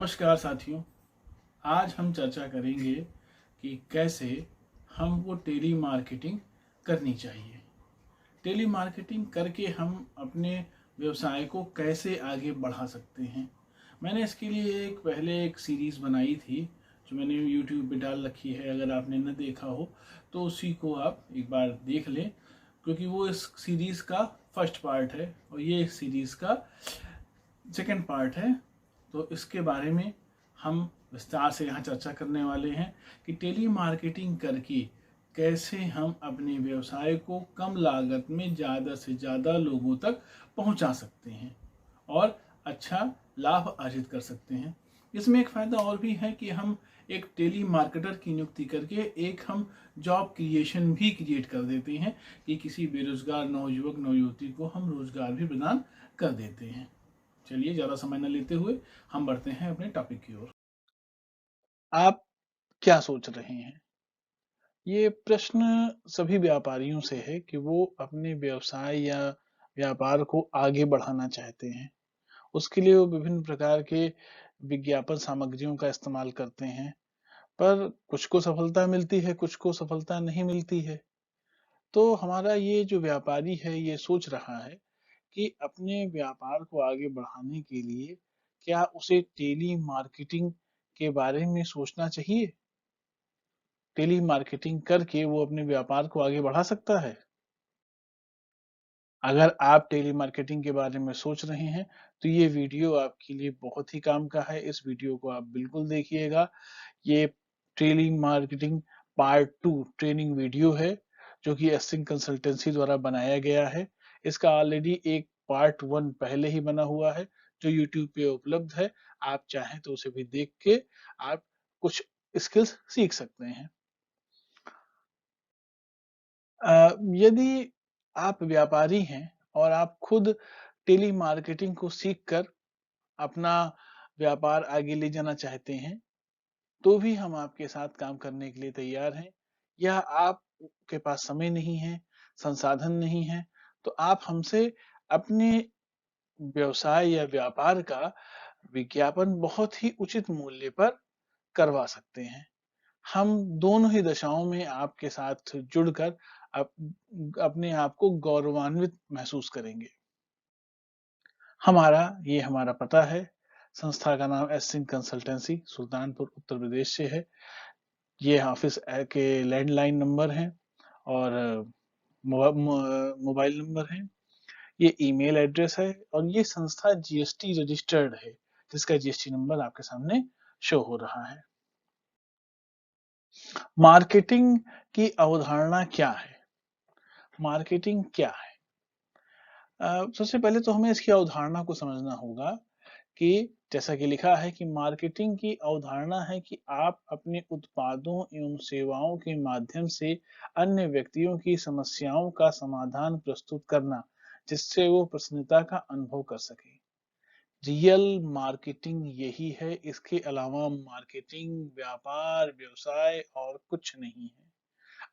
नमस्कार साथियों। आज हम चर्चा करेंगे कि कैसे हमको टेली मार्केटिंग करनी चाहिए। टेली मार्केटिंग करके हम अपने व्यवसाय को कैसे आगे बढ़ा सकते हैं। मैंने इसके लिए पहले एक सीरीज़ बनाई थी जो मैंने यूट्यूब पे डाल रखी है। अगर आपने न देखा हो तो उसी को आप एक बार देख लें, क्योंकि वो इस सीरीज़ का फर्स्ट पार्ट है और ये इस सीरीज़ का सेकेंड पार्ट है। तो इसके बारे में हम विस्तार से यहाँ चर्चा करने वाले हैं कि टेली मार्केटिंग करके कैसे हम अपने व्यवसाय को कम लागत में ज़्यादा से ज़्यादा लोगों तक पहुँचा सकते हैं और अच्छा लाभ अर्जित कर सकते हैं। इसमें एक फ़ायदा और भी है कि हम एक टेली मार्केटर की नियुक्ति करके एक हम जॉब क्रिएशन भी क्रिएट कर देते हैं कि किसी बेरोजगार नवयुवक नवयुवती को हम रोजगार भी प्रदान कर देते हैं। चलिए ज़्यादा समय न लेते हुए हम बढ़ते हैं अपने टॉपिक की ओर। आप क्या सोच रहे हैं? ये प्रश्न सभी व्यापारियों से है कि वो अपने व्यवसाय या व्यापार को आगे बढ़ाना चाहते हैं। उसके लिए वो विभिन्न प्रकार के विज्ञापन सामग्रियों का इस्तेमाल करते हैं, पर कुछ को सफलता मिलती है, कुछ को सफलता नहीं मिलती है। तो हमारा ये जो व्यापारी है, ये सोच रहा है कि अपने व्यापार को आगे बढ़ाने के लिए क्या उसे टेली मार्केटिंग के बारे में सोचना चाहिए? टेली मार्केटिंग करके वो अपने व्यापार को आगे बढ़ा सकता है। अगर आप टेली मार्केटिंग के बारे में सोच रहे हैं, तो ये वीडियो आपके लिए बहुत ही काम का है। इस वीडियो को आप बिल्कुल देखिएगा। ये telemarketing part 2 training video है, जो कि एस्सिंग कंसल्टेंसी द्वारा बनाया गया है। इसका ऑलरेडी एक पार्ट 1 पहले ही बना हुआ है, जो यूट्यूब पे उपलब्ध है। आप चाहें तो उसे भी देख के आप कुछ स्किल्स सीख सकते हैं। यदि आप व्यापारी हैं और आप खुद टेली मार्केटिंग को सीखकर अपना व्यापार आगे ले जाना चाहते हैं, तो भी हम आपके साथ काम करने के लिए तैयार हैं। या आपके पास समय नहीं है, संसाधन नहीं है, तो आप हमसे अपने व्यवसाय या व्यापार का विज्ञापन बहुत ही उचित मूल्य पर करवा सकते हैं। हम दोनों ही दशाओं में आपके साथ जुड़कर अप अपने आप को गौरवान्वित महसूस करेंगे। हमारा पता है, संस्था का नाम एसिंग कंसल्टेंसी सुल्तानपुर उत्तर प्रदेश से है। ये ऑफिस के लैंडलाइन नंबर हैं और मोबाइल नंबर है। ये ईमेल एड्रेस है और ये संस्था जीएसटी रजिस्टर्ड है, जिसका जीएसटी नंबर आपके सामने शो हो रहा है। मार्केटिंग की अवधारणा क्या है? मार्केटिंग क्या है? सबसे पहले तो हमें इसकी अवधारणा को समझना होगा कि जैसा कि लिखा है कि मार्केटिंग की अवधारणा है कि आप अपने उत्पादों एवं सेवाओं के माध्यम से अन्य व्यक्तियों की समस्याओं का समाधान प्रस्तुत करना, जिससे वो प्रसन्नता का अनुभव कर सके। रियल मार्केटिंग यही है। इसके अलावा मार्केटिंग व्यापार व्यवसाय और कुछ नहीं है।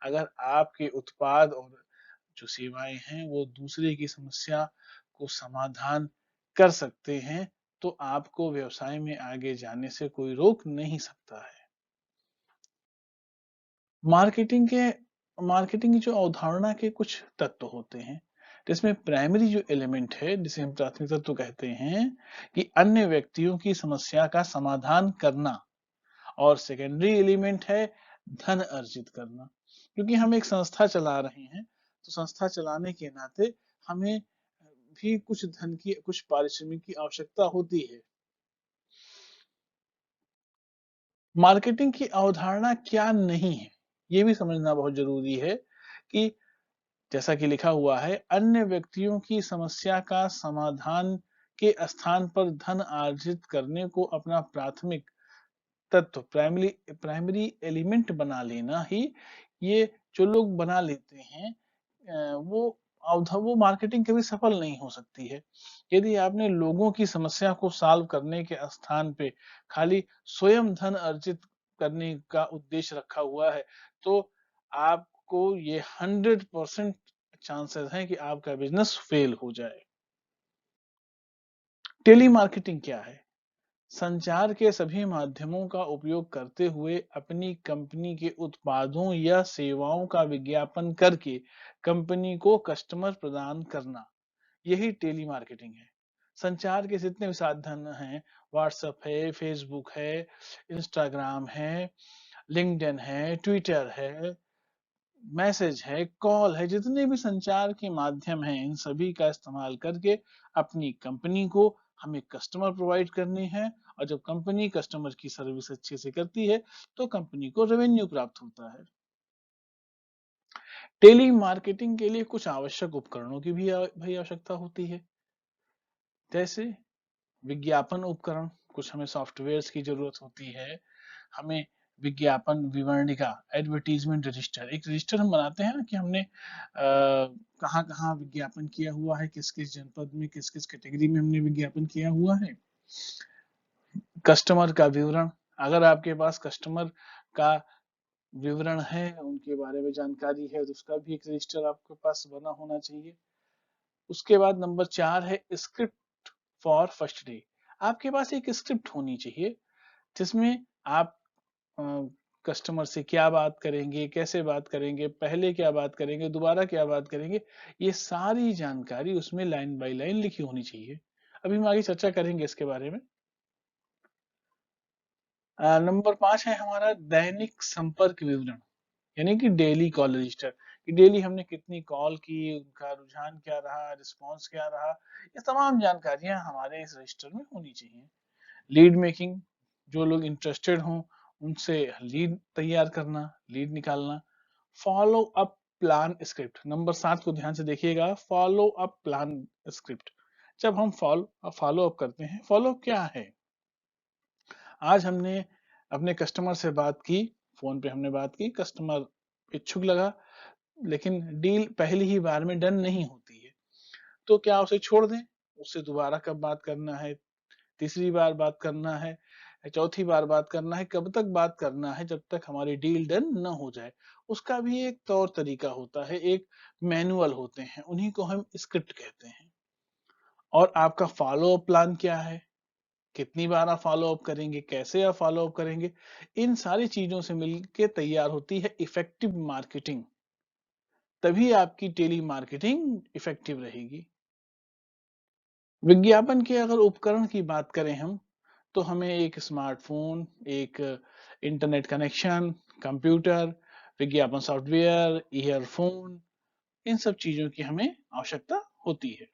अगर आपके उत्पाद और जो सेवाएं हैं वो दूसरे की समस्या को समाधान कर सकते हैं, तो आपको व्यवसाय में आगे जाने से कोई रोक नहीं सकता है। मार्केटिंग के मार्केटिंग की जो अवधारणा के कुछ तत्व होते हैं, जिसमें प्राइमरी जो एलिमेंट है, जिसे हम प्राथमिक तत्व कहते हैं, कि अन्य व्यक्तियों की समस्या का समाधान करना, और सेकेंडरी एलिमेंट है धन अर्जित करना। क्योंकि हम एक संस्था चला रहे हैं, तो संस्था चलाने के नाते हमें भी कुछ धन की, कुछ पारिश्रमिक की आवश्यकता होती है। मार्केटिंग की अवधारणा क्या नहीं है, ये भी समझना बहुत जरूरी है कि जैसा कि लिखा हुआ है, अन्य व्यक्तियों की समस्या का समाधान के स्थान पर धन अर्जित करने को अपना प्राथमिक तत्व, प्राइमरी प्राइमरी एलिमेंट बना लेना ही, ये जो लोग बना लेते हैं, वो मार्केटिंग कभी सफल नहीं हो सकती है। यदि आपने लोगों की समस्या को सॉल्व करने के स्थान पे खाली स्वयं धन अर्जित करने का उद्देश्य रखा हुआ है, तो आपको ये 100% चांसेस हैं कि आपका बिजनेस फेल हो जाए। टेली मार्केटिंग क्या है? संचार के सभी माध्यमों का उपयोग करते हुए अपनी कंपनी के उत्पादों या सेवाओं का विज्ञापन करके कंपनी को कस्टमर प्रदान करना, यही टेली मार्केटिंग है। संचार के जितने भी साधन हैं, व्हाट्सएप है, फेसबुक है, इंस्टाग्राम है, लिंक्डइन है, ट्विटर है, मैसेज है, कॉल है, जितने भी संचार के माध्यम हैं, इन सभी का इस्तेमाल करके अपनी कंपनी को हमें कस्टमर प्रोवाइड करने हैं। और जब कंपनी कस्टमर की सर्विस अच्छे से करती है, तो कंपनी को रेवेन्यू प्राप्त होता है। टेली मार्केटिंग के लिए कुछ आवश्यक उपकरणों की भी भाई आवश्यकता होती है। जैसे विज्ञापन उपकरण, कुछ हमें सॉफ्टवेयर्स की जरूरत होती है। हमें विज्ञापन विवरणिका, एडवर्टाइजमेंट रजिस्टर, एक रजिस्टर हम बनाते हैं ना कि हमने कहाँ कहाँ विज्ञापन किया हुआ है, किस किस जनपद में, किस किस कैटेगरी में हमने विज्ञापन किया हुआ है। कस्टमर का विवरण, अगर आपके पास कस्टमर का विवरण है, उनके बारे में जानकारी है, तो उसका भी एक रजिस्टर आपके पास बना होना चाहिए। उसके बाद नंबर 4 है स्क्रिप्ट फॉर फर्स्ट डे। आपके पास एक स्क्रिप्ट होनी चाहिए जिसमें आप कस्टमर से क्या बात करेंगे, कैसे बात करेंगे, पहले क्या बात करेंगे, दोबारा क्या बात करेंगे, ये सारी जानकारी उसमें लाइन बाय लाइन लिखी होनी चाहिए। अभी हम आगे चर्चा करेंगे इसके बारे में। नंबर 5 है हमारा दैनिक संपर्क विवरण, यानी कि डेली कॉल रजिस्टर, कि डेली हमने कितनी कॉल की, उनका रुझान क्या रहा, रिस्पॉन्स क्या रहा, ये तमाम जानकारियां हमारे इस रजिस्टर में होनी चाहिए। लीड मेकिंग, जो लोग इंटरेस्टेड हों उनसे लीड तैयार करना, लीड निकालना। Follow up plan script, number 7 को ध्यान से देखिएगा, फॉलो अप प्लान स्क्रिप्ट। जब हम फॉलो अप करते हैं, फॉलो क्या है? आज हमने अपने कस्टमर से बात की, फोन पे हमने बात की, कस्टमर इच्छुक लगा, लेकिन डील पहली ही बार में डन नहीं होती है, तो क्या उसे छोड़ दें? उससे दोबारा कब बात करना है, तीसरी बार बात करना है, चौथी बार बात करना है, कब तक बात करना है, जब तक हमारी डील डन न हो जाए। उसका भी एक तौर तरीका होता है, एक मैनुअल होते हैं, उन्हीं को हम स्क्रिप्ट कहते हैं। और आपका फॉलो अप प्लान क्या है? कितनी बार आप फॉलो अप करेंगे, कैसे आप फॉलो अप करेंगे, इन सारी चीजों से मिलकर तैयार होती है इफेक्टिव मार्केटिंग। तभी आपकी टेली मार्केटिंग इफेक्टिव रहेगी। विज्ञापन के अगर उपकरण की बात करें हम, तो हमें एक स्मार्टफोन, एक इंटरनेट कनेक्शन, कंप्यूटर, विज्ञापन सॉफ्टवेयर, ईयरफोन, इन सब चीजों की हमें आवश्यकता होती है।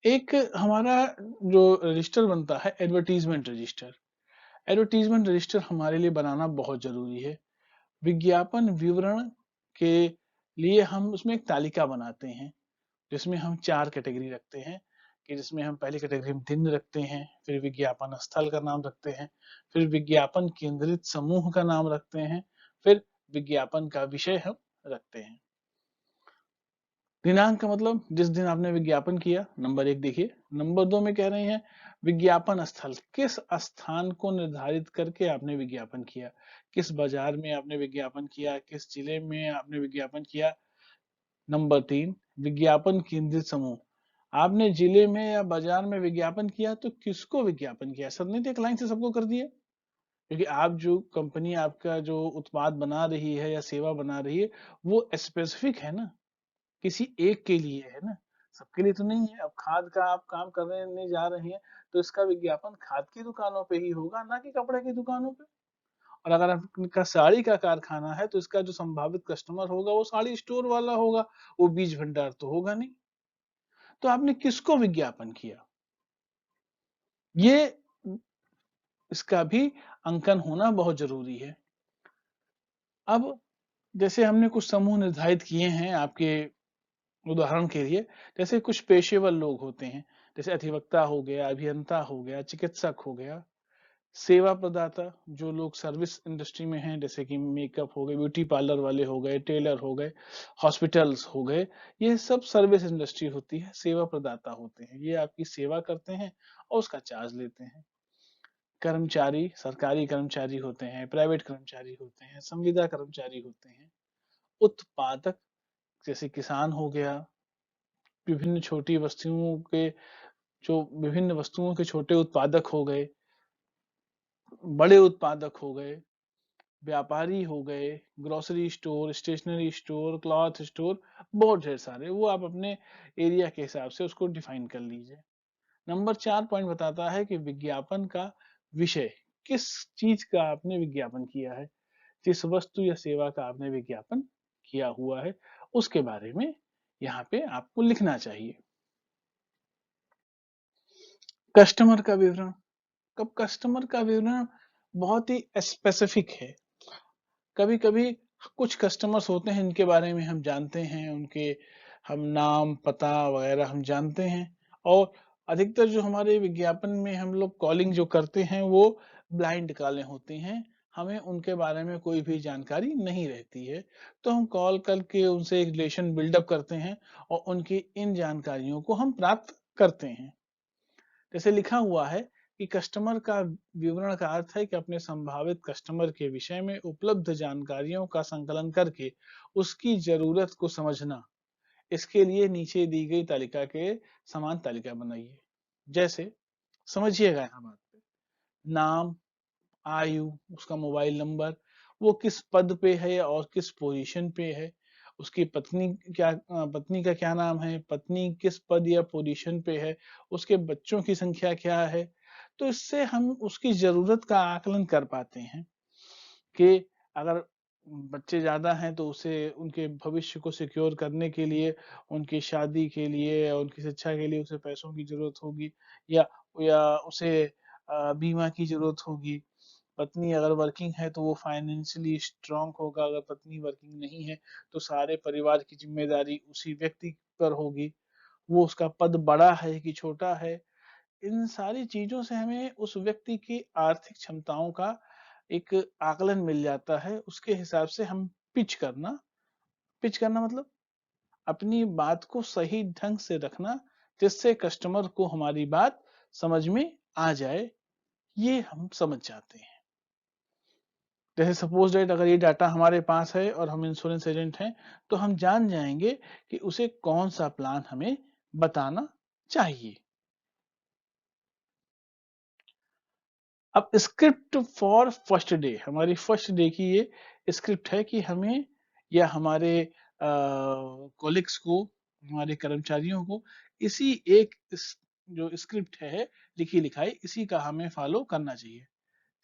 एक हमारा जो रजिस्टर बनता है, एडवर्टीजमेंट रजिस्टर, एडवर्टीजमेंट रजिस्टर हमारे लिए बनाना बहुत जरूरी है। विज्ञापन विवरण के लिए हम उसमें एक तालिका बनाते हैं, जिसमें हम 4 कैटेगरी रखते हैं, कि जिसमें हम पहली कैटेगरी में दिन रखते हैं, फिर विज्ञापन स्थल का नाम रखते हैं, फिर विज्ञापन केंद्रित समूह का नाम रखते हैं, फिर विज्ञापन का विषय हम रखते हैं। दिनांक का मतलब जिस दिन आपने विज्ञापन किया, नंबर 1 देखिए। नंबर 2 में कह रहे हैं विज्ञापन स्थल, किस स्थान को निर्धारित करके आपने विज्ञापन किया, किस बाजार में आपने विज्ञापन किया, किस जिले में आपने विज्ञापन किया। नंबर 3 विज्ञापन केंद्रित समूह, आपने जिले में या बाजार में विज्ञापन किया तो किसको विज्ञापन किया, सब नहीं तो एक लाइन से सबको कर दिया, क्योंकि आप जो कंपनी आपका जो उत्पाद बना रही है या सेवा बना रही है, वो स्पेसिफिक है ना, किसी एक के लिए है ना, सबके लिए तो नहीं है। अब खाद का आप काम करने जा रहे हैं, तो इसका विज्ञापन खाद की दुकानों पे ही होगा, ना कि कपड़े की दुकानों पे। और अगर आपका साड़ी का कारखाना है, तो इसका जो संभावित कस्टमर होगा वो साड़ी स्टोर वाला होगा, वो बीज भंडार तो होगा नहीं। तो आपने किसको विज्ञापन किया, ये इसका भी अंकन होना बहुत जरूरी है। अब जैसे हमने कुछ समूह निर्धारित किए हैं आपके उदाहरण के लिए, जैसे कुछ पेशेवर लोग होते हैं, जैसे अधिवक्ता हो गया, अभियंता हो गया, चिकित्सक हो गया, सेवा प्रदाता, जो लोग सर्विस इंडस्ट्री में हैं, जैसे कि मेकअप हो गए, ब्यूटी पार्लर वाले हो गए, टेलर हो गए, हॉस्पिटल्स हो गए, ये सब सर्विस इंडस्ट्री होती है, सेवा प्रदाता होते हैं, ये आपकी सेवा करते हैं और उसका चार्ज लेते हैं। कर्मचारी, सरकारी कर्मचारी होते हैं, प्राइवेट कर्मचारी होते हैं, संविदा कर्मचारी होते हैं। उत्पादक, जैसे किसान हो गया, विभिन्न छोटी वस्तुओं के जो विभिन्न वस्तुओं के छोटे उत्पादक हो गए, बड़े उत्पादक हो गए, व्यापारी हो गए, grocery store, stationery store, cloth store, बहुत ढेर सारे, वो आप अपने एरिया के हिसाब से उसको डिफाइन कर लीजिए। नंबर 4 पॉइंट बताता है कि विज्ञापन का विषय, किस चीज का आपने विज्ञापन किया है, जिस वस्तु या सेवा का आपने विज्ञापन किया हुआ है, उसके बारे में यहाँ पे आपको लिखना चाहिए। कस्टमर का विवरण, कब कस्टमर का विवरण बहुत ही स्पेसिफिक है। कभी कभी कुछ कस्टमर्स होते हैं इनके बारे में हम जानते हैं, उनके हम नाम पता वगैरह हम जानते हैं, और अधिकतर जो हमारे विज्ञापन में हम लोग कॉलिंग जो करते हैं वो ब्लाइंड कॉलें होती हैं, हमें उनके बारे में कोई भी जानकारी नहीं रहती है, तो हम कॉल करके उनसे एक रिलेशन बिल्डअप करते हैं और उनकी इन जानकारियों को हम प्राप्त करते हैं। जैसे लिखा हुआ है कि कस्टमर का विवरण का अर्थ है कि अपने संभावित कस्टमर के विषय में उपलब्ध जानकारियों का संकलन करके उसकी जरूरत को समझना। इसके लिए नीचे दी गई तालिका के समान तालिका बनाइए। जैसे समझिएगा यहाँ बात पे, नाम, आयु, उसका मोबाइल नंबर, वो किस पद पे है और किस पोजीशन पे है, उसकी पत्नी का क्या नाम है, पत्नी किस पद या पोजीशन पे है, उसके बच्चों की संख्या क्या है। तो इससे हम उसकी जरूरत का आकलन कर पाते हैं कि अगर बच्चे ज्यादा हैं तो उसे उनके भविष्य को सिक्योर करने के लिए, उनकी शादी के लिए, उनकी शिक्षा के लिए उसे पैसों की जरूरत होगी, या उसे बीमा की जरूरत होगी। पत्नी अगर वर्किंग है तो वो फाइनेंशियली स्ट्रांग होगा, अगर पत्नी वर्किंग नहीं है तो सारे परिवार की जिम्मेदारी उसी व्यक्ति पर होगी, वो उसका पद बड़ा है कि छोटा है। इन सारी चीजों से हमें उस व्यक्ति की आर्थिक क्षमताओं का एक आकलन मिल जाता है, उसके हिसाब से हम पिच करना मतलब अपनी बात को सही ढंग से रखना, जिससे कस्टमर को हमारी बात समझ में आ जाए, ये हम समझ जाते हैं। जैसे सपोज डेट अगर ये डाटा हमारे पास है और हम इंश्योरेंस एजेंट हैं, तो हम जान जाएंगे कि उसे कौन सा प्लान हमें बताना चाहिए। अब स्क्रिप्ट फॉर फर्स्ट डे, हमारी फर्स्ट डे की ये स्क्रिप्ट है कि हमें या हमारे कोलिग्स को, हमारे कर्मचारियों को इसी एक जो स्क्रिप्ट है लिखी लिखाई, इसी का हमें फॉलो करना चाहिए।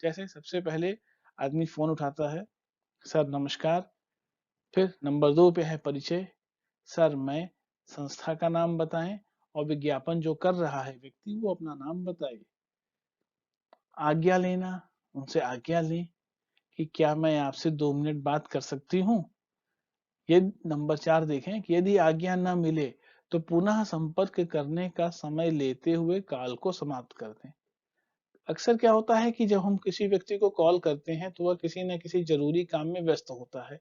जैसे सबसे पहले आदमी फोन उठाता है, सर नमस्कार। फिर नंबर 2 पे है परिचय, सर मैं, संस्था का नाम बताएं, और विज्ञापन जो कर रहा है व्यक्ति वो अपना नाम बताए। आज्ञा लेना, उनसे आज्ञा लें कि क्या मैं आपसे 2 मिनट बात कर सकती हूँ। ये नंबर 4 देखें कि यदि आज्ञा न मिले तो पुनः संपर्क करने का समय लेते हुए कॉल को समाप्त कर दें। अक्सर क्या होता है कि जब हम किसी व्यक्ति को कॉल करते हैं तो वह किसी न किसी जरूरी काम में व्यस्त होता है,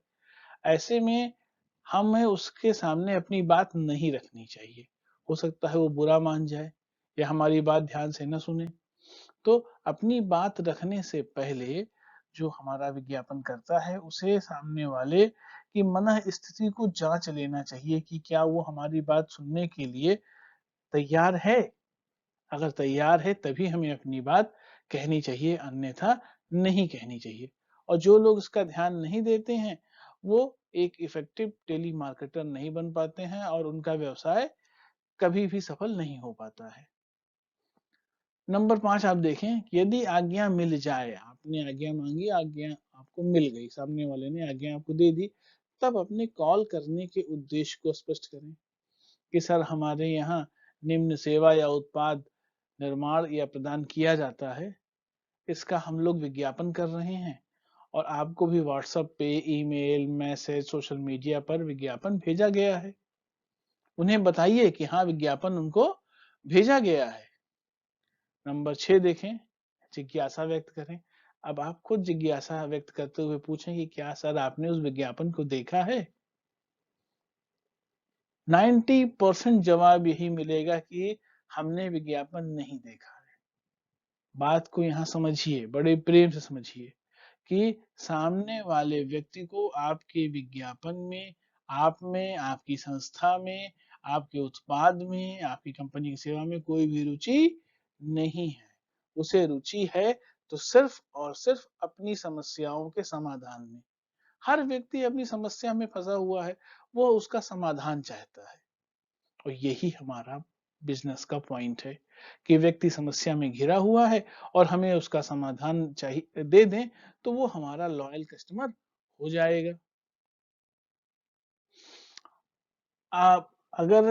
ऐसे में हमें उसके सामने अपनी बात नहीं रखनी चाहिए। हो सकता है वो बुरा मान जाए या हमारी बात ध्यान से न सुने। तो अपनी बात रखने से पहले जो हमारा विज्ञापन करता है उसे सामने वाले की मन स्थिति को जांच लेना चाहिए कि क्या वो हमारी बात सुनने के लिए तैयार है। अगर तैयार है तभी हमें अपनी बात कहनी चाहिए, अन्यथा नहीं कहनी चाहिए। और जो लोग इसका ध्यान नहीं देते हैं वो एक इफेक्टिव टेली मार्केटर नहीं बन पाते हैं और उनका व्यवसाय कभी भी सफल नहीं हो पाता है। नंबर 5 आप देखें, यदि आज्ञा मिल जाए, आपने आज्ञा मांगी, आज्ञा आपको मिल गई, सामने वाले ने आज्ञा आपको दे दी, तब अपने कॉल करने के उद्देश्य को स्पष्ट करें कि सर हमारे यहाँ निम्न सेवा या उत्पाद निर्माण या प्रदान किया जाता है, इसका हम लोग विज्ञापन कर रहे हैं और आपको भी व्हाट्सएप पे, ईमेल, मैसेज, सोशल मीडिया पर विज्ञापन भेजा गया है। उन्हें बताइए कि हाँ विज्ञापन उनको भेजा गया है। नंबर 6 देखें, जिज्ञासा व्यक्त करें। अब आप खुद जिज्ञासा व्यक्त करते हुए पूछें कि क्या सर आपने उस विज्ञापन को देखा है। 90% जवाब यही मिलेगा कि हमने विज्ञापन नहीं देखा है। बात को यहाँ समझिए, बड़े प्रेम से समझिए कि सामने वाले व्यक्ति को आपके विज्ञापन में, आप में, आपकी संस्था में, आपके उत्पाद में, आपकी कंपनी की सेवा में कोई भी रुचि नहीं है। उसे रुचि है तो सिर्फ और सिर्फ अपनी समस्याओं के समाधान में। हर व्यक्ति अपनी समस्या में फंसा हुआ है, वो उसका समाधान चाहता है। और यही हमारा बिजनेस का पॉइंट है कि व्यक्ति समस्या में घिरा हुआ है और हमें उसका समाधान चाहिए दे दें तो वो हमारा लॉयल कस्टमर हो जाएगा। आप अगर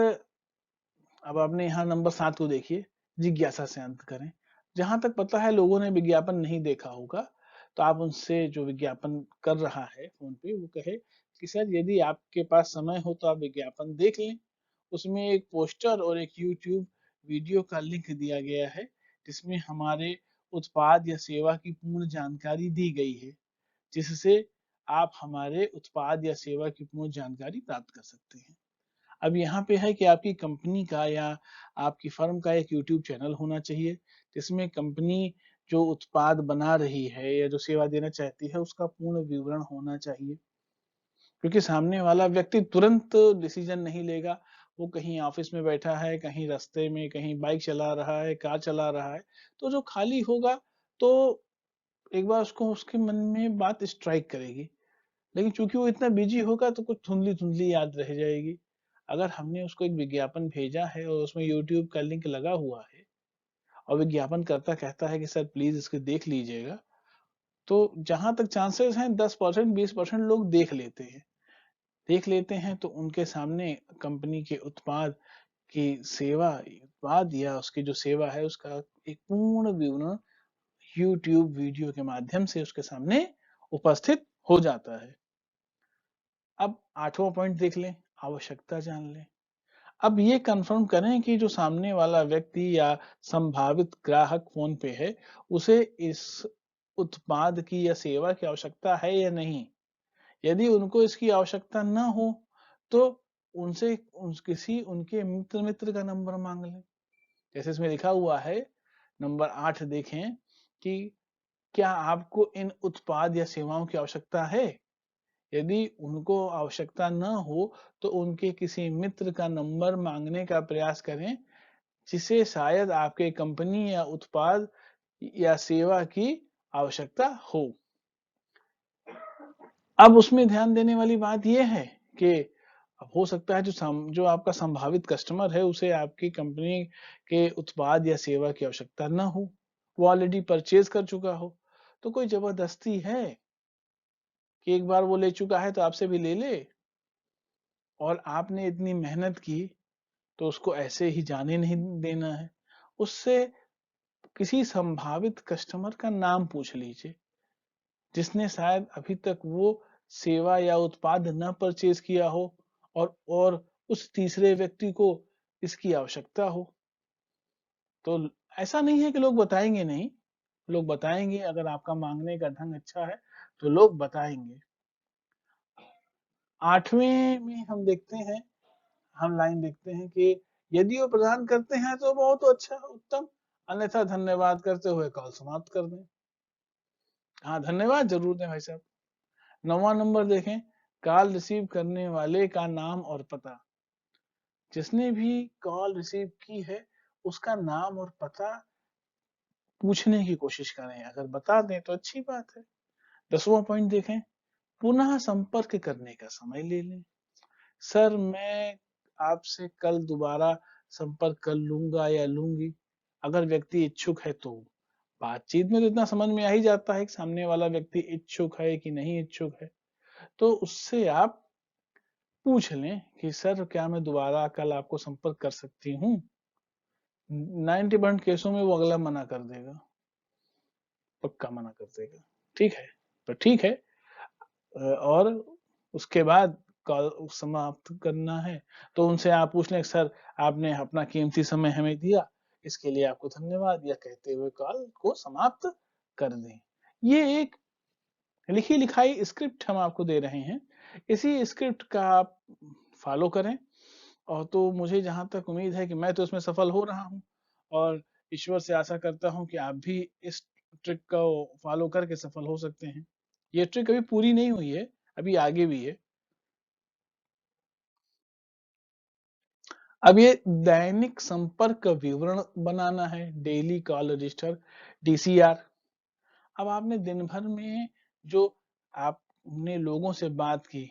अब आपने यहाँ नंबर 7 को देखिए, जिज्ञासा से अंत करें। जहां तक पता है लोगों ने विज्ञापन नहीं देखा होगा, तो आप उनसे जो विज्ञापन कर रहा है फोन पे वो कहे कि सर यदि आपके पास समय हो तो आप विज्ञापन देख लें। उसमें एक पोस्टर और एक यूट्यूब वीडियो का लिंक दिया गया है, जिसमें हमारे उत्पाद या सेवा की पूर्ण जानकारी दी गई है, जिससे आप हमारे उत्पाद या सेवा की पूर्ण जानकारी प्राप्त कर सकते हैं। अब यहाँ पे है कि आपकी कंपनी का या आपकी फर्म का एक यूट्यूब चैनल होना चाहिए, जिसमें कंपनी जो उत्पाद बना रही है या जो सेवा देना चाहती है उसका पूर्ण विवरण होना चाहिए। क्योंकि सामने वाला व्यक्ति तुरंत डिसीजन नहीं लेगा। वो कहीं ऑफिस में बैठा है, कहीं रास्ते में, कहीं बाइक चला रहा है, कार चला रहा है, तो जो खाली होगा तो एक बार उसको उसके मन में बात स्ट्राइक करेगी। लेकिन चूंकि वो इतना बिजी होगा तो कुछ धुंधली-धुंधली याद रह जाएगी। अगर हमने उसको एक विज्ञापन भेजा है और उसमें यूट्यूब का लिंक लगा हुआ है और विज्ञापनकर्ता कहता है कि सर प्लीज इसको देख लीजिएगा, तो जहां तक चांसेस हैं 10% 20% लोग देख लेते हैं तो उनके सामने कंपनी के उत्पाद की सेवा उत्पाद या उसकी जो सेवा है उसका एक पूर्ण विवरण यूट्यूब वीडियो के माध्यम से उसके सामने उपस्थित हो जाता है। अब 8वां पॉइंट देख लें, आवश्यकता जान लें। अब ये कंफर्म करें कि जो सामने वाला व्यक्ति या संभावित ग्राहक फोन पे है, उसे इस उत्पाद की या सेवा की आवश्यकता है या नहीं। यदि उनको इसकी आवश्यकता ना हो, तो उनसे किसी उनके मित्र का नंबर मांग लें। जैसे इसमें लिखा हुआ है, नंबर 8 देखें कि क्या आपको इन उत्पाद या सेवाओं की आवश्यकता है? यदि उनको आवश्यकता न हो तो उनके किसी मित्र का नंबर मांगने का प्रयास करें, जिसे शायद आपके कंपनी या उत्पाद या सेवा की आवश्यकता हो। अब उसमें ध्यान देने वाली बात यह है कि हो सकता है जो आपका संभावित कस्टमर है उसे आपकी कंपनी के उत्पाद या सेवा की आवश्यकता न हो, वो ऑलरेडी परचेज कर चुका हो। तो कोई जबरदस्ती है कि एक बार वो ले चुका है तो आपसे भी ले ले, और आपने इतनी मेहनत की तो उसको ऐसे ही जाने नहीं देना है। उससे किसी संभावित कस्टमर का नाम पूछ लीजिए, जिसने शायद अभी तक वो सेवा या उत्पाद न परचेज किया हो और उस तीसरे व्यक्ति को इसकी आवश्यकता हो। तो ऐसा नहीं है कि लोग बताएंगे नहीं, लोग बताएंगे। अगर आपका मांगने का ढंग अच्छा है तो लोग बताएंगे। 8वें में हम लाइन देखते हैं कि यदि वो प्रदान करते हैं तो बहुत अच्छा उत्तम, अन्यथा धन्यवाद करते हुए कॉल समाप्त कर दें। हाँ, धन्यवाद जरूर दें भाई साहब। 9वां नंबर देखें, कॉल रिसीव करने वाले का नाम और पता। जिसने भी कॉल रिसीव की है उसका नाम और पता पूछने की कोशिश करें, अगर बता दें तो अच्छी बात है। 10वां पॉइंट देखें, पुनः संपर्क करने का समय ले लें। सर मैं आपसे कल दोबारा संपर्क कर लूंगा या लूंगी। अगर व्यक्ति इच्छुक है तो बातचीत में तो इतना समझ में आ ही जाता है कि सामने वाला व्यक्ति इच्छुक है कि नहीं इच्छुक है। तो उससे आप पूछ लें कि सर क्या मैं दोबारा कल आपको संपर्क कर सकती हूँ। 90% केसों में वो अगला मना कर देगा, पक्का मना कर देगा। ठीक है, तो ठीक है। और उसके बाद कॉल समाप्त करना है तो उनसे आप पूछ लें, सर आपने अपना कीमती समय हमें दिया, इसके लिए आपको धन्यवाद, या कहते हुए कॉल को समाप्त कर दें। ये एक लिखी लिखाई स्क्रिप्ट हम आपको दे रहे हैं, इसी स्क्रिप्ट का आप फॉलो करें। और तो मुझे जहां तक उम्मीद है कि मैं तो इसमें सफल हो रहा हूँ, और ईश्वर से आशा करता हूँ कि आप भी इस ट्रिक को फॉलो करके सफल हो सकते हैं। ये ट्रिक अभी पूरी नहीं हुई है, अभी आगे भी है। अब ये दैनिक संपर्क विवरण बनाना है, डेली कॉल रजिस्टर, डीसीआर। अब आपने दिन भर में जो आपने लोगों से बात की,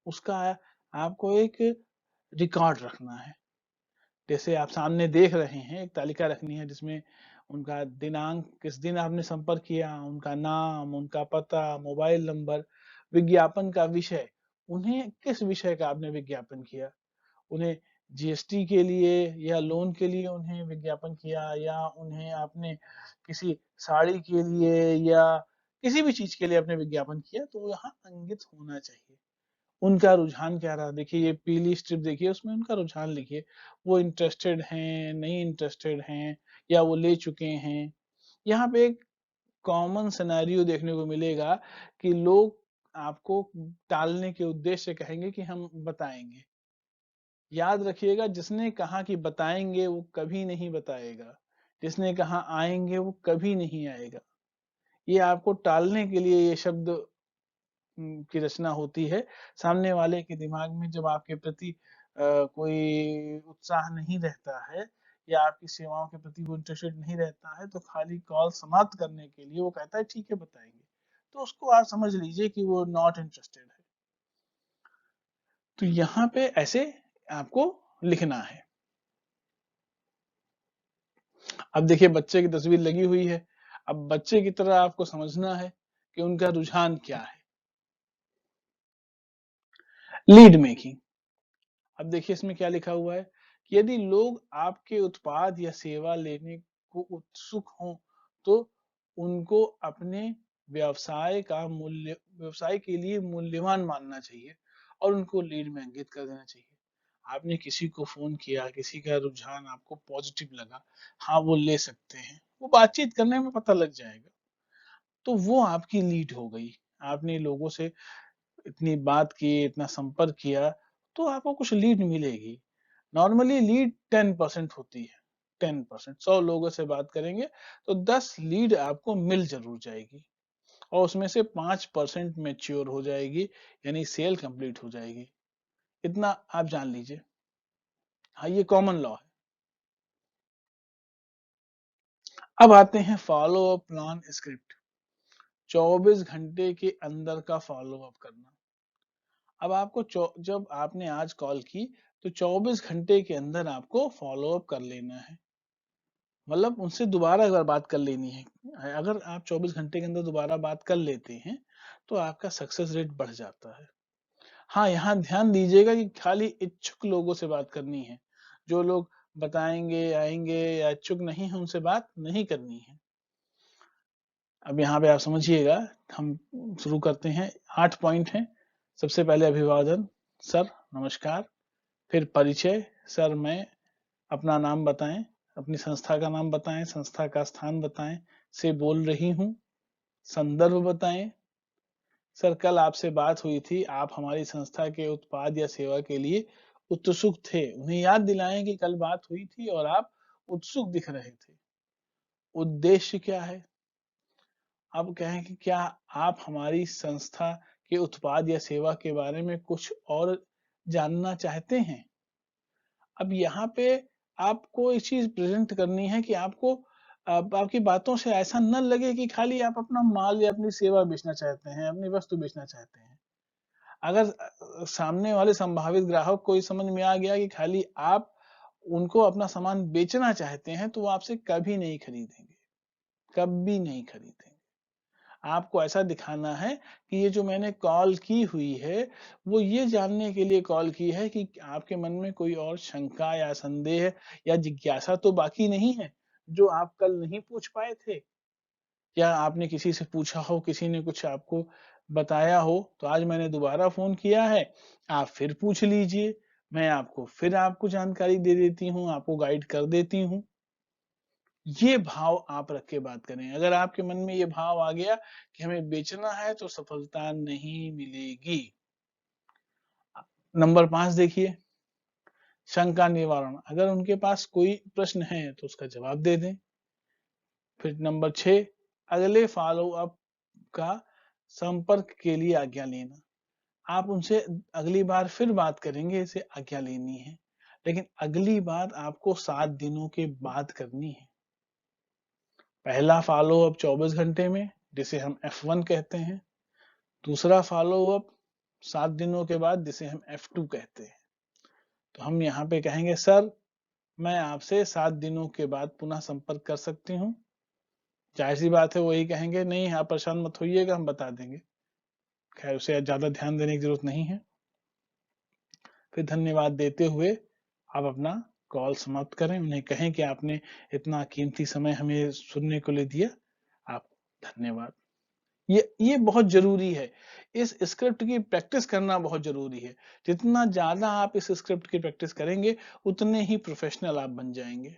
उसका आपको एक रिकॉर्ड रखना है। जैसे आप सामने देख रहे हैं, एक तालिका रखनी है जिसमें उनका दिनांक, किस दिन आपने संपर्क किया, उनका नाम, उनका पता, मोबाइल नंबर, विज्ञापन का विषय, उन्हें किस विषय का आपने विज्ञापन किया, उन्हें जीएसटी के लिए या लोन के लिए उन्हें विज्ञापन किया, या उन्हें आपने किसी साड़ी के लिए या किसी भी चीज के लिए आपने विज्ञापन किया, तो यहाँ अंकित होना चाहिए। उनका रुझान क्या रहा, देखिए ये पीली स्ट्रिप देखिए, उसमें उनका रुझान लिखिए, वो इंटरेस्टेड हैं, नहीं इंटरेस्टेड हैं, या वो ले चुके हैं। यहाँ पे एक कॉमन सिनेरियो देखने को मिलेगा कि लोग आपको टालने के उद्देश्य से कहेंगे कि हम बताएंगे। याद रखिएगा, जिसने कहा कि बताएंगे वो कभी नहीं बताएगा, जिसने कहा आएंगे वो कभी नहीं आएगा। ये आपको टालने के लिए ये शब्द की रचना होती है। सामने वाले के दिमाग में जब आपके प्रति कोई उत्साह नहीं रहता है, या आपकी सेवाओं के प्रति वो इंटरेस्टेड नहीं रहता है, तो खाली कॉल समाप्त करने के लिए वो कहता है ठीक है बताएंगे, तो उसको आप समझ लीजिए कि वो नॉट इंटरेस्टेड है। तो यहाँ पे ऐसे आपको लिखना है। अब देखिए बच्चे की तस्वीर लगी हुई है, अब बच्चे की तरह आपको समझना है कि उनका रुझान क्या है। Lead making. अब देखिए इसमें क्या लिखा हुआ है कि यदि लोग आपके उत्पाद या सेवा लेने को उत्सुक हों, तो उनको अपने व्यवसाय के लिए मूल्यवान मानना चाहिए और उनको लीड में अंकित कर देना चाहिए। आपने किसी को फोन किया, किसी का रुझान आपको पॉजिटिव लगा, हाँ वो ले सकते हैं, वो बातचीत करने में पता लग जाएगा, तो वो आपकी लीड हो गई। आपने लोगों से इतनी बात की, इतना संपर्क किया, तो आपको कुछ लीड मिलेगी। नॉर्मली लीड 10% होती है। 10%, 100 लोगों से बात करेंगे तो 10 लीड आपको मिल जरूर जाएगी, और उसमें से 5% मैच्योर हो जाएगी, यानी सेल कंप्लीट हो जाएगी। इतना आप जान लीजिए। हाँ, ये कॉमन लॉ है। अब आते हैं फॉलो अप प्लान स्क्रिप्ट। 24 घंटे के अंदर का फॉलो अप करना। अब आपको जब आपने आज कॉल की, तो 24 घंटे के अंदर आपको फॉलो अप कर लेना है, मतलब उनसे दोबारा अगर बात कर लेनी है। अगर आप 24 घंटे के अंदर दोबारा बात कर लेते हैं, तो आपका सक्सेस रेट बढ़ जाता है। हाँ, यहाँ ध्यान दीजिएगा कि खाली इच्छुक लोगों से बात करनी है। जो लोग बताएंगे, आएंगे या इच्छुक नहीं है, उनसे बात नहीं करनी है। अब यहाँ पे आप समझिएगा, हम शुरू करते हैं। 8 पॉइंट हैं। सबसे पहले अभिवादन, सर नमस्कार। फिर परिचय, सर मैं, अपना नाम बताएं, अपनी संस्था का नाम बताएं, संस्था का स्थान बताएं, से बोल रही हूं, संदर्भ बताएं, सर कल आपसे बात हुई थी, आप हमारी संस्था के उत्पाद या सेवा के लिए उत्सुक थे। उन्हें याद दिलाएं कि कल बात हुई थी और आप उत्सुक दिख रहे थे। उद्देश्य क्या है? अब कहें कि क्या आप हमारी संस्था के उत्पाद या सेवा के बारे में कुछ और जानना चाहते हैं? अब यहाँ पे आपको एक चीज प्रेजेंट करनी है कि आपको आपकी बातों से ऐसा न लगे कि खाली आप अपना माल या अपनी सेवा बेचना चाहते हैं, अपनी वस्तु बेचना चाहते हैं। अगर सामने वाले संभावित ग्राहक को ये समझ में आ गया कि खाली आप उनको अपना सामान बेचना चाहते हैं, तो वो आपसे कभी नहीं खरीदेंगे, कभी नहीं खरीदेंगे। आपको ऐसा दिखाना है कि ये जो मैंने कॉल की हुई है, वो ये जानने के लिए कॉल की है कि आपके मन में कोई और शंका या संदेह या जिज्ञासा तो बाकी नहीं है, जो आप कल नहीं पूछ पाए थे, या आपने किसी से पूछा हो, किसी ने कुछ आपको बताया हो, तो आज मैंने दोबारा फोन किया है, आप फिर पूछ लीजिए, मैं आपको फिर आपको जानकारी दे देती हूँ, आपको गाइड कर देती हूँ। ये भाव आप रख के बात करें। अगर आपके मन में ये भाव आ गया कि हमें बेचना है, तो सफलता नहीं मिलेगी। नंबर 5 देखिए, शंका निवारण। अगर उनके पास कोई प्रश्न है तो उसका जवाब दे दें। फिर नंबर 6, अगले फॉलो अप का संपर्क के लिए आज्ञा लेना। आप उनसे अगली बार फिर बात करेंगे, इसे आज्ञा लेनी है, लेकिन अगली बात आपको 7 दिनों के बाद करनी है। पहला फॉलो अप 24 घंटे में, जिसे हम F1 कहते हैं। दूसरा फॉलो अप 7 दिनों के बाद, जिसे हम F2 कहते हैं। तो हम यहाँ पे कहेंगे सर, मैं आपसे 7 दिनों के बाद पुनः संपर्क कर सकती हूँ। जाहिर सी बात है वही कहेंगे, नहीं आप परेशान मत होइएगा, हम बता देंगे। खैर उसे ज्यादा ध्यान देने की जरूरत नहीं है। फिर धन्यवाद देते हुए आप अपना कॉल समाप्त करें, उन्हें कहें कि आपने इतना कीमती समय हमें सुनने को लिए दिया, आप धन्यवाद। ये बहुत जरूरी है। इस स्क्रिप्ट की प्रैक्टिस करना बहुत जरूरी है। जितना ज्यादा आप इस स्क्रिप्ट की प्रैक्टिस करेंगे, उतने ही प्रोफेशनल आप बन जाएंगे।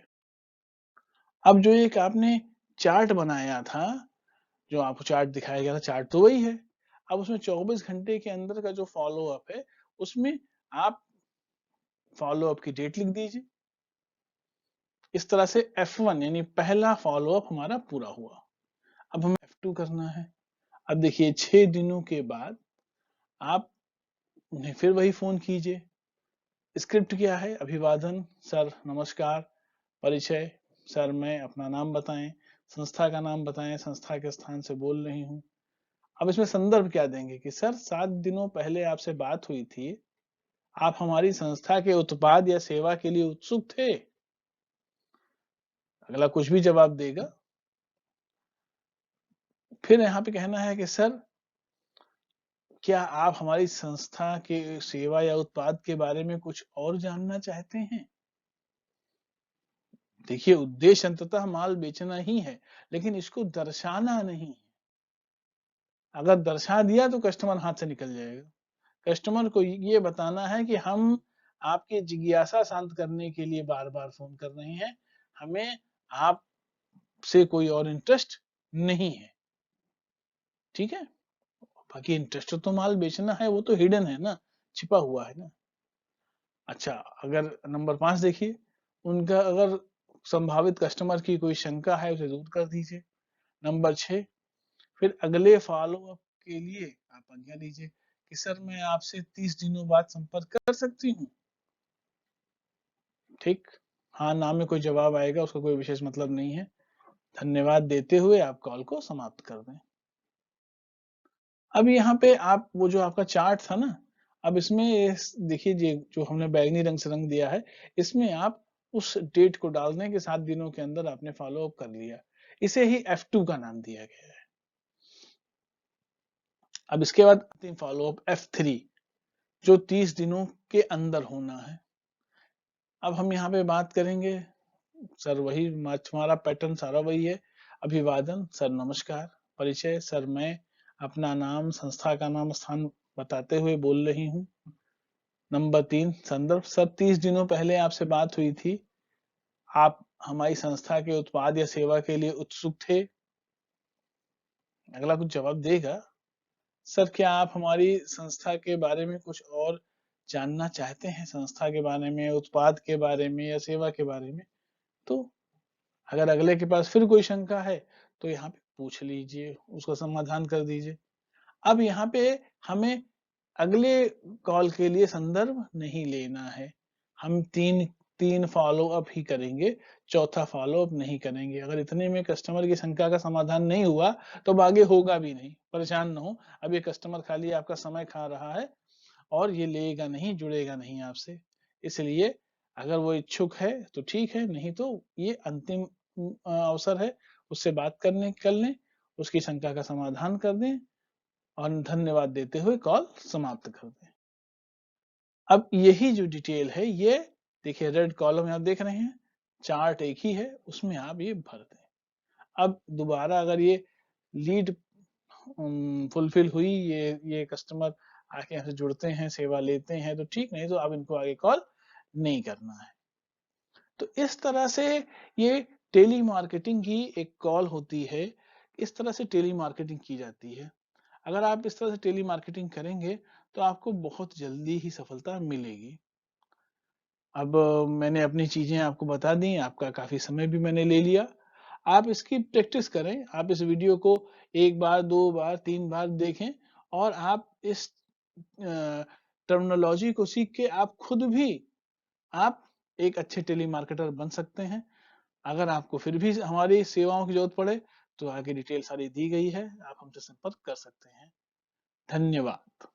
अब जो एक आपने चार्ट बनाया था, जो आपको चार्ट दिखाया गया था, चार्ट तो वही है। अब उसमें 24 घंटे के अंदर का जो फॉलो अप है, उसमें आप फॉलो अप की डेट लिख दीजिए। इस तरह से F1 यानी पहला फॉलो अप हमारा पूरा हुआ। अब हमें F2 करना है। अब देखिए 6 दिनों के बाद आप उन्हें फिर वही फोन कीजिए। स्क्रिप्ट क्या है? अभिवादन सर, नमस्कार, परिचय सर, मैं अपना नाम बताएं, संस्था का नाम बताएं, संस्था के स्थान से बोल रही हूँ। अब इसमें संदर्भ क्या देंगे कि सर 7 दिनों पहले आपसे बात हुई थी, आप हमारी संस्था के उत्पाद या सेवा के लिए उत्सुक थे। अगला कुछ भी जवाब देगा। फिर यहाँ पे कहना है कि सर, क्या आप हमारी संस्था के सेवा या उत्पाद के बारे में कुछ और जानना चाहते हैं? देखिए उद्देश्य अंततः माल बेचना ही है, लेकिन इसको दर्शाना नहीं। अगर दर्शा दिया तो कस्टमर हाथ से निकल जाएगा। कस्टमर को ये बताना है कि हम आपकी जिज्ञासा शांत करने के लिए बार बार फोन कर रहे हैं, हमें आपसे कोई और इंटरेस्ट नहीं है। ठीक है, बाकी इंटरेस्ट तो माल बेचना है, वो तो हिडन है ना, छिपा हुआ है ना। अच्छा, अगर नंबर 5 देखिए, उनका अगर संभावित कस्टमर की कोई शंका है उसे दूर कर दीजिए। नंबर 6, फिर अगले फॉलो अप के लिए आप आज्ञा दीजिए कि सर मैं आपसे 30 दिनों बाद संपर्क कर सकती हूँ। ठीक, हाँ ना में कोई जवाब आएगा, उसका कोई विशेष मतलब नहीं है। धन्यवाद देते हुए आप कॉल को समाप्त कर दें। अब यहाँ पे आप वो जो आपका चार्ट था ना, अब इसमें देखिए जो हमने बैगनी रंग से रंग दिया है, इसमें आप उस डेट को डाल दें कि 7 दिनों के अंदर आपने फॉलो अप कर लिया। इसे ही F2 का नाम दिया गया है। अब इसके बाद अंतिम फॉलो अप F3, जो 30 दिनों के अंदर होना है। अब हम यहाँ पे बात करेंगे, सर वही हमारा पैटर्न सारा वही है। अभिवादन सर, नमस्कार, परिचय सर, मैं अपना नाम, संस्था का नाम, स्थान बताते हुए बोल रही हूँ। नंबर 3, संदर्भ सर, 30 दिनों पहले आपसे बात हुई थी, आप हमारी संस्था के उत्पाद या सेवा के लिए उत्सुक थे। अगला कुछ जवाब देगा। सर, क्या आप हमारी संस्था के बारे में कुछ और जानना चाहते हैं? संस्था के बारे में, उत्पाद के बारे में या सेवा के बारे में? तो अगर अगले के पास फिर कोई शंका है तो यहाँ पे पूछ लीजिए, उसका समाधान कर दीजिए। अब यहाँ पे हमें अगले कॉल के लिए संदर्भ नहीं लेना है। हम तीन फॉलो अप ही करेंगे, चौथा फॉलो अप नहीं करेंगे। अगर इतने में कस्टमर की शंका का समाधान नहीं हुआ तो अब आगे होगा भी नहीं। परेशान ना हो, अब ये कस्टमर खाली आपका समय खा रहा है और ये लेगा नहीं, जुड़ेगा नहीं आपसे। इसलिए अगर वो इच्छुक है तो ठीक है, नहीं तो ये अंतिम अवसर है, उससे बात कर लें, उसकी शंका का समाधान कर दें और धन्यवाद देते हुए कॉल समाप्त कर दें। अब यही जो डिटेल है, ये देखिए रेड कॉलम आप देख रहे हैं, चार्ट एक ही है, उसमें आप ये भर दें। अब दोबारा अगर ये लीड फुलफिल हुई, ये कस्टमर आके हमसे जुड़ते हैं, सेवा लेते हैं तो ठीक, नहीं तो आप इनको आगे कॉल नहीं करना है। तो इस तरह से ये टेली मार्केटिंग की एक कॉल होती है, इस तरह से टेली मार्केटिंग की जाती है। अगर आप इस तरह से टेली मार्केटिंग करेंगे तो आपको बहुत जल्दी ही सफलता मिलेगी। अब मैंने अपनी चीजें आपको बता दी, आपका काफी समय भी मैंने ले लिया। आप इसकी प्रैक्टिस करें, आप इस वीडियो को 1 बार, 2 बार, 3 बार देखें और आप इस टर्मिनोलॉजी को सीख के आप खुद भी आप एक अच्छे टेली मार्केटर बन सकते हैं। अगर आपको फिर भी हमारी सेवाओं की जरूरत पड़े तो आगे डिटेल सारी दी गई है, आप हमसे संपर्क कर सकते हैं। धन्यवाद।